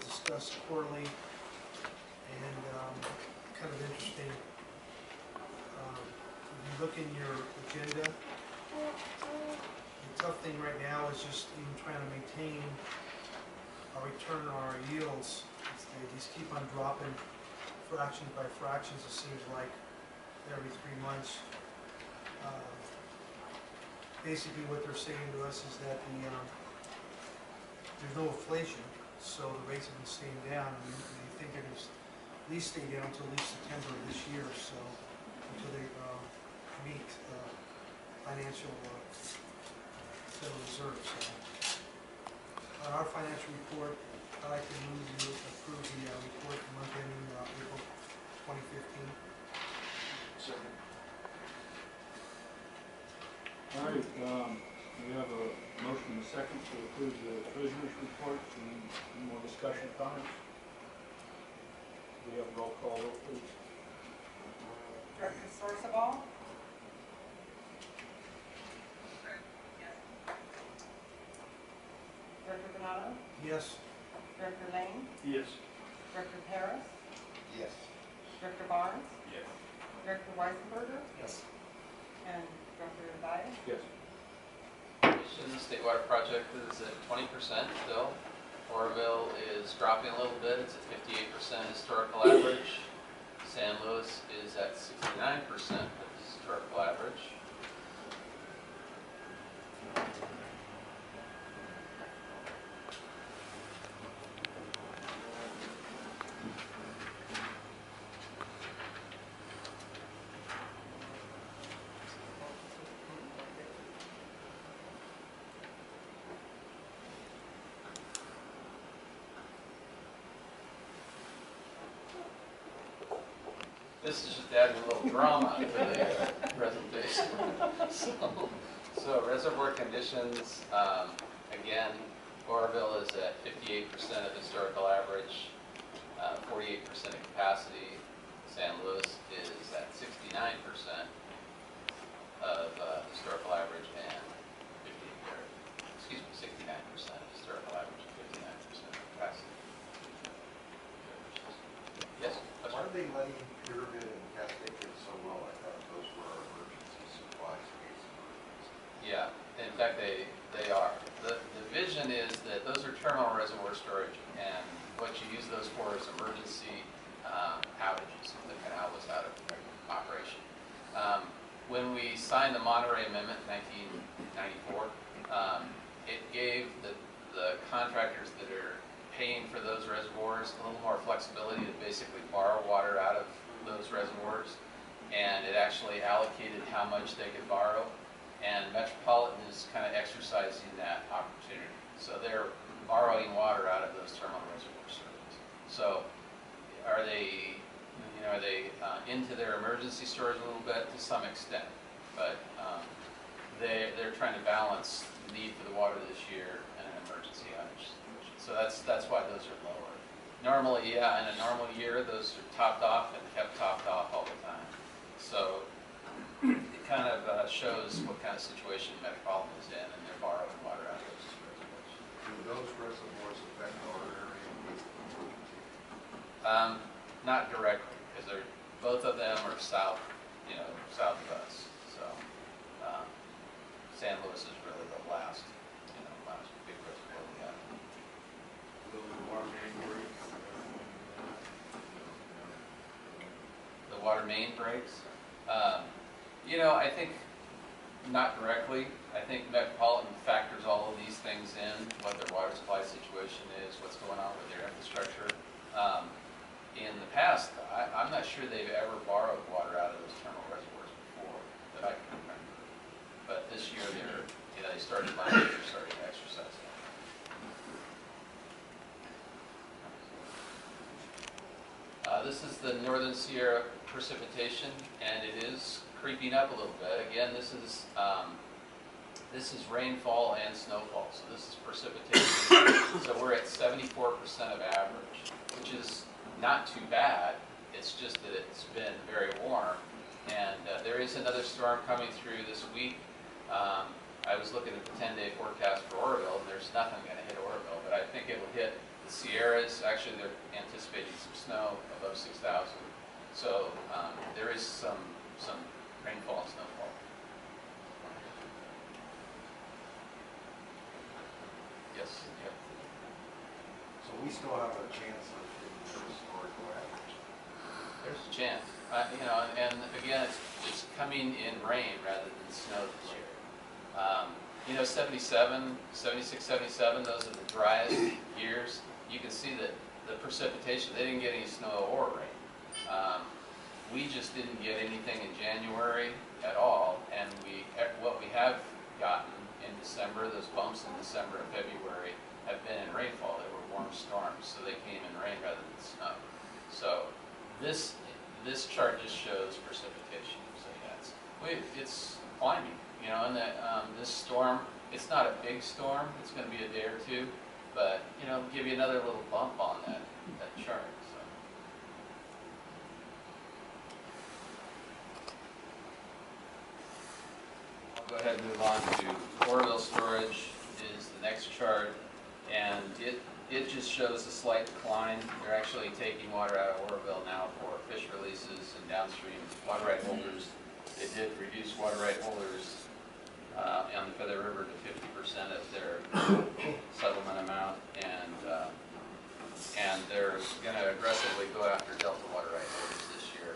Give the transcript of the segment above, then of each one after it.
discuss quarterly, and kind of interesting. If you look in your agenda, the tough thing right now is just even trying to maintain our return on our yields. They just keep on dropping fractions by fractions, it seems like, every 3 months. Basically what they're saying to us is that there's no inflation, so the rates have been staying down, and they think they're going to at least stay down until at least September of this year, so until they meet financial Federal Reserve. So, on our financial report, I'd like to move to approve the report for month ending April 2015. Second. All right, we have a motion and a second to approve the treasurer's report. Any more discussion, comments? We have a roll call vote, please. Director Sorsabal? Director Donato? Yes. Director Lane? Yes. Director Harris? Yes. Director Barnes? Yes. Director Weisenberger? Yes. And Director Dias? Yes. The state water project is at 20% still. Oroville is dropping a little bit. It's at 58% historical average. San Luis is at 69% of historical average. This is just adding a little drama to the presentation. So reservoir conditions, again, Oroville is at 58% of historical average, 48% of capacity. San Luis is at 69% of historical average and 69% of historical average and 59% of capacity. Yes? Why are they letting Pyramid and Cascade get so low? I thought those were our emergency supplies case emergencies. Yeah, in fact, they are. The vision is that those are terminal reservoir storage, and what you use those for is emergency outages. The canal was out of operation. When we signed the Monterey Amendment in 1994, it gave the contractors that are paying for those reservoirs a little more flexibility to basically borrow water out of those reservoirs, and it actually allocated how much they could borrow, and Metropolitan is kind of exercising that opportunity. So they're borrowing water out of those terminal reservoir systems. So are they, into their emergency storage a little bit? To some extent, but they're trying to balance the need for the water this year and an emergency outage. So that's why those are lower. Normally, yeah, in a normal year, those are topped off and kept topped off all the time. So it kind of shows what kind of situation Metropolitan is in, and they're borrowing water out of those reservoirs. Do those reservoirs affect our area? Not directly, because both of them are south, south of us. So San Luis is really the last big reservoir we have. Will the water main break? The water main breaks. I think not directly. I think Metropolitan factors all of these things in, what their water supply situation is, what's going on with their infrastructure. In the past, I'm not sure they've ever borrowed water out of those terminal reservoirs before that I can remember. But this year, they started last year, started to exercise that. This is the Northern Sierra precipitation, and it is creeping up a little bit. Again, this is rainfall and snowfall, so this is precipitation. So we're at 74% of average, which is not too bad. It's just that it's been very warm, and there is another storm coming through this week. I was looking at the 10-day forecast for Oroville, and there's nothing going to hit Oroville, but I think it will hit the Sierra Sierras, actually they're anticipating some snow above 6,000. So there is some rainfall and snowfall. Yes, yeah. So we still have a chance of getting the historical average. There's a chance. You know, and again, it's coming in rain rather than snow this year. You know, 77, 76, 77, those are the driest years. You can see that the precipitation, they didn't get any snow or rain. We just didn't get anything in January at all, and what we have gotten in December, those bumps in December and February, have been in rainfall. They were warm storms, so they came in rain rather than snow. So this chart just shows precipitation. So yeah, it's climbing, you know, and that this storm, it's not a big storm. It's going to be a day or two, but you know, give you another little bump on that chart. So. I'll go ahead and move on to Oroville storage is the next chart, and it just shows a slight decline. They're actually taking water out of Oroville now for fish releases and downstream water right holders. They did reduce water right holders on the Feather River to 50% of their settlement amount, and they're going to aggressively go after Delta water right holders this year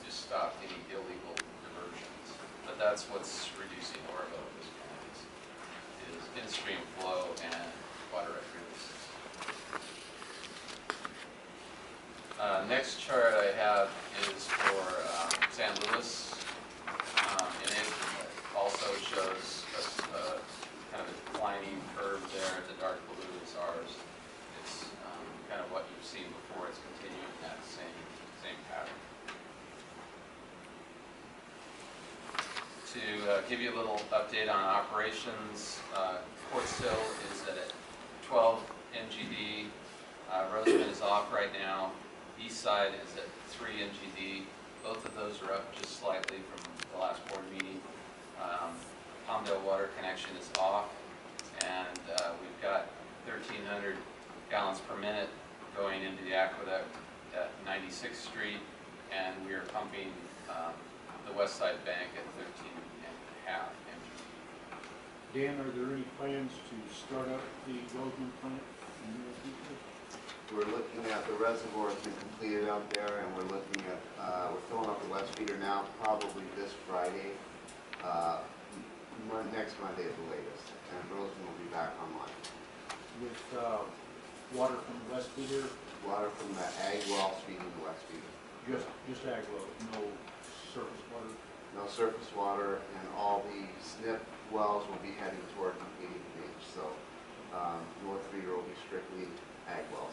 to stop any illegal diversions. But that's what's reducing Oroville at this point is in-stream flow and water right releases. Next chart I have is for San Luis, and it also shows a kind of a declining curve there. The dark blue is ours. It's kind of what you've seen before. It's continuing that same pattern. To give you a little update on operations, Quartz Hill is at 12 MGD. Roseman is off right now. East side is at 3 MGD. Both of those are up just slightly from the last board meeting. Palmdale water connection is off, and we've got 1,300 gallons per minute going into the aqueduct at 96th Street, and we are pumping the west side bank at 13.5 MGD. Dan, are there any plans to start up the Roseman plant in the near future? We're looking at the reservoir has been completed out there, and we're looking at, we're filling up the west feeder now, probably this Friday, next Monday at the latest, and Roseman will be back online. With water from the west feeder? Water from the ag wells feeding the west feeder. Just ag well, no surface water? No surface water, and all the SNP wells will be heading toward completing the beach. So north feeder will be strictly ag wells.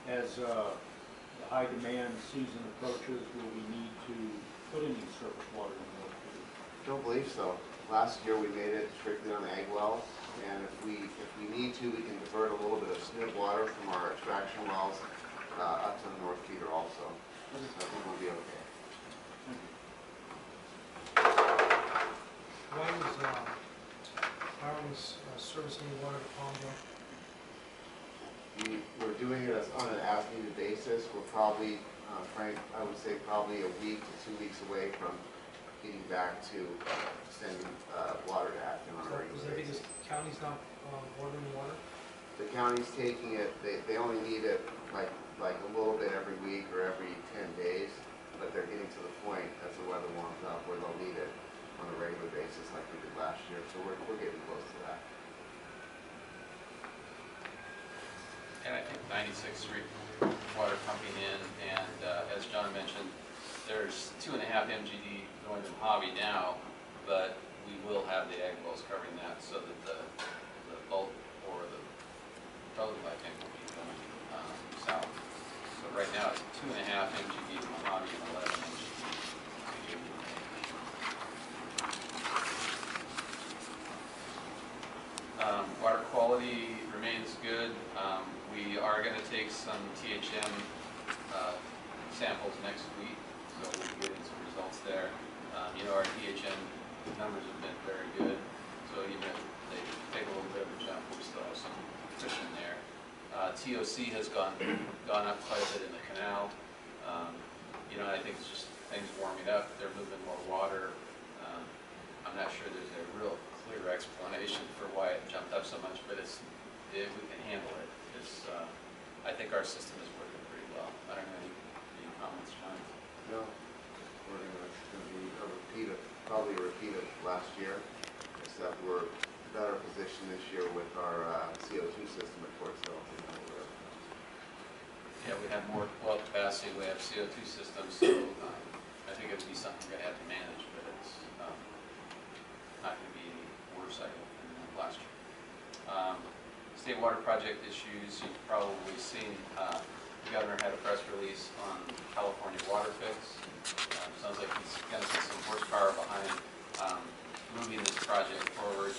As the high demand season approaches, will we need to put any surface water in the north feeder? Don't believe so. Last year we made it strictly on ag wells, and if we need to, we can divert a little bit of SNP water from our extraction wells up to the north feeder also. I think we'll be okay. Thank you. Why was servicing the water to Palmdale? We're doing it on an as-needed basis. We're probably, Frank, I would say probably a week to 2 weeks away from getting back to sending water to Acton on a Is regular that because basis. the county's not ordering water? The county's taking it, they only need it like a little bit every week or every 10 days, but they're getting to the point as the weather warms up where they'll need it on a regular basis like we did last year, so we're getting close to that. And I think 96th Street water pumping in, and as John mentioned, there's 2.5 MGD going to Mojave now, but we will have the ag wells covering that so that the bulk or the total, I think, will be going south. So right now it's 2.5 MGD to Mojave and 11 MGD to Union. Water quality remains good. We are going to take some THM samples next week, so we'll be getting some results there. You know, our THM numbers have been very good, so even if they take a little bit of a jump, we still have some cushion TOC has gone up quite a bit in the canal. You know, I think it's just things warming up, they're moving more water. I'm not sure there's a real clear explanation for why it jumped up so much, but we can handle it. I think our system is working pretty well. I don't know any comments, John? No, we're gonna, it's gonna be probably a repeat of last year, except we're better positioned this year with our CO2 system at Fort Sill. Yeah, we have more well capacity, we have CO2 systems, so I think it'll be something we're gonna have to manage, but it's not gonna be worse, I hope, than last year. State water project issues, you've probably seen, the governor had a press release on California water fix. Sounds like he's gonna put some horsepower behind moving this project forward,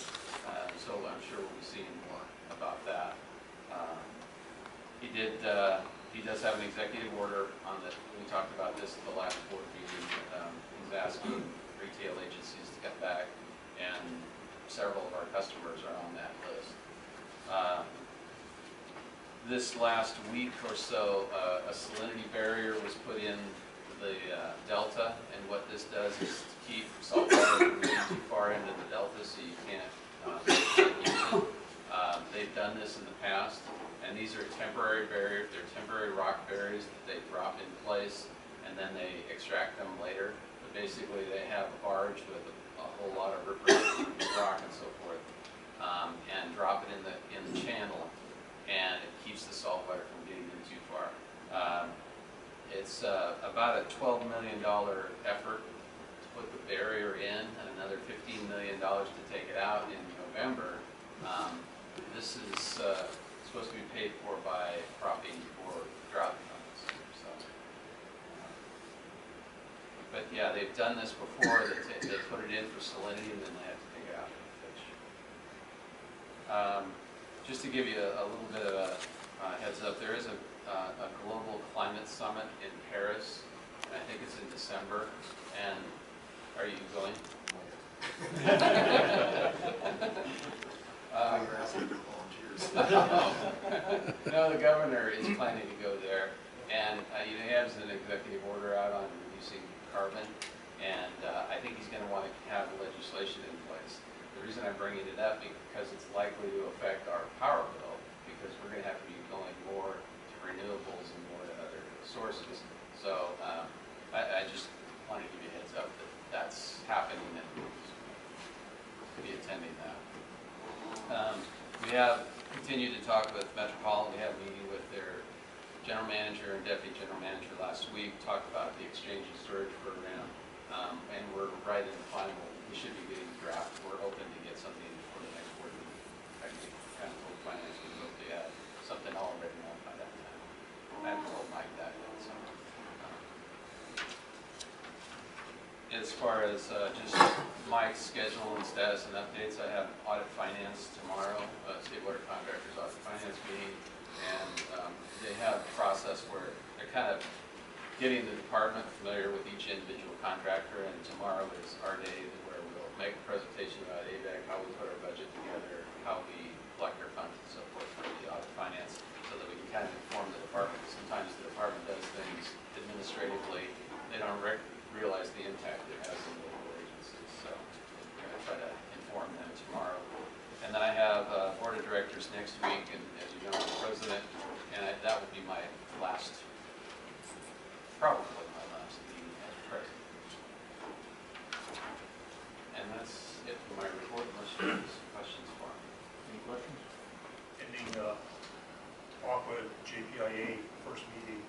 so I'm sure we'll be seeing more about that. He does have an executive order on the, we talked about this at the last board meeting. He's asking retail agencies to come back, and several of our customers are on that list. This last week or so, a salinity barrier was put in the delta, and what this does is to keep salt water from getting too far into the delta so you can't use it. They've done this in the past, and these are temporary barriers. They're temporary rock barriers that they drop in place, and then they extract them later. But basically, they have a barge with a whole lot of rock and so forth, and drop it in the channel, and it keeps the salt water from getting in too far. It's about a $12 million effort to put the barrier in, and another $15 million to take it out in November. This is supposed to be paid for by cropping or drought funds. So, but yeah, they've done this before. They put it in for salinity, and then they have to take it out for fish. Just to give you a little bit of a heads up, there is a global climate summit in Paris, and I think it's in December. And are you going? No, the governor is planning to go there, and he has an executive order out on reducing carbon, and I think he's going to want to have legislation in place. The reason I'm bringing it up is because it's likely to affect our power bill, because we're going to have to be going more to renewables and more to other sources. So I just want to give you a heads up that that's happening, and to be attending that. We have continued to talk with Metropolitan. We had a meeting with their general manager and deputy general manager last week, talked about the exchange and storage program, and we're right in the final. We should be getting the draft. We're hoping to get something for the next board meeting. Actually, kind of told finance we hope to have something all written out by that time. I haven't told Mike that yet. So, as far as just Mike's schedule and status and updates, I have audit finance tomorrow, state water contractors audit finance meeting, and they have a process where they're kind of getting the department familiar with each individual contractor, and tomorrow is our day where we'll make a presentation about AVEK, how we put our budget together, how we collect our funds and so forth for the audit finance, so that we can kind of inform the department. Sometimes the department does things administratively, they don't realize the impact it has on local agencies. So we're going to try to inform them tomorrow. And then I have board of directors next week, and as you know, I'm the president, and that will be my last, probably my last meeting as president. And that's it for my report, unless you have some questions for me. Any questions? Ending Aqua JPIA first meeting,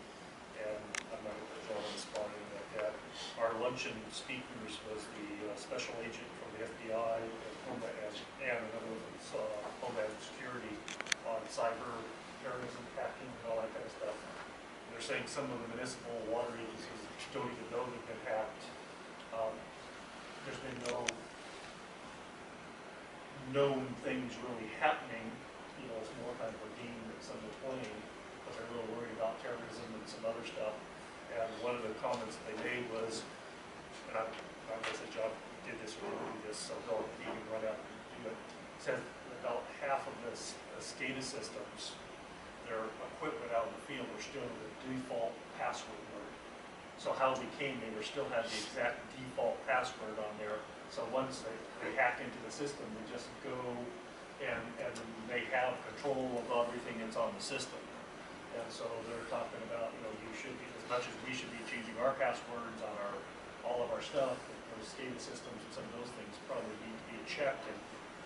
and I'm not going to throw on the spot anything like that. Our luncheon speakers was the special agent from the FBI and another one from Homeland Security on cyber terrorism, hacking, and all that kind of stuff. And they're saying some of the municipal water agencies don't even know they've been hacked. There's been no known things really happening. You know, it's more kind of a game that some are playing, but they're a little worried about terrorism and some other stuff. And one of the comments that they made was, and I guess the job did this or didn't do this, so you can run out and do it. Said about half of the SCADA systems their equipment out in the field were still the default password word. So how they came, they still had the exact default password on there. So once they hack into the system, they just go and they have control of everything that's on the system. And so they're talking about, you should be, as much as we should be changing our passwords on all of our stuff, those SCADA systems and some of those things probably need to be checked and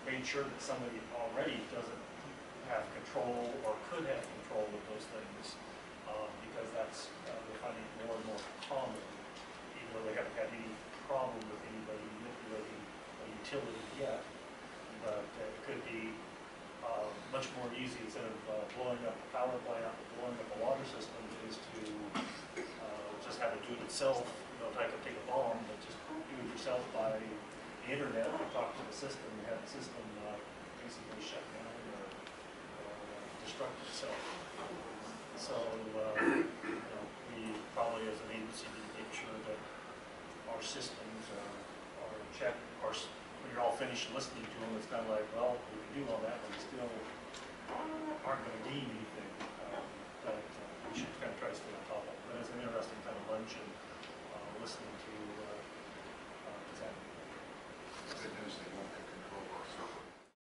made sure that somebody already doesn't have control or could have control of those things, because that's, we're finding more and more common, even though they haven't had any problem with anybody manipulating a utility yet. But it could be much more easy, instead of blowing up a power plant, blowing up a water system, is to just have it do it itself. Like take a bomb, but just do it yourself by the internet and talk to the system and have the system basically shut down or destruct itself. So we probably as an agency need to make sure that our systems are checked. Of course, when you're all finished listening to them, it's kind of like, well, we can do all that,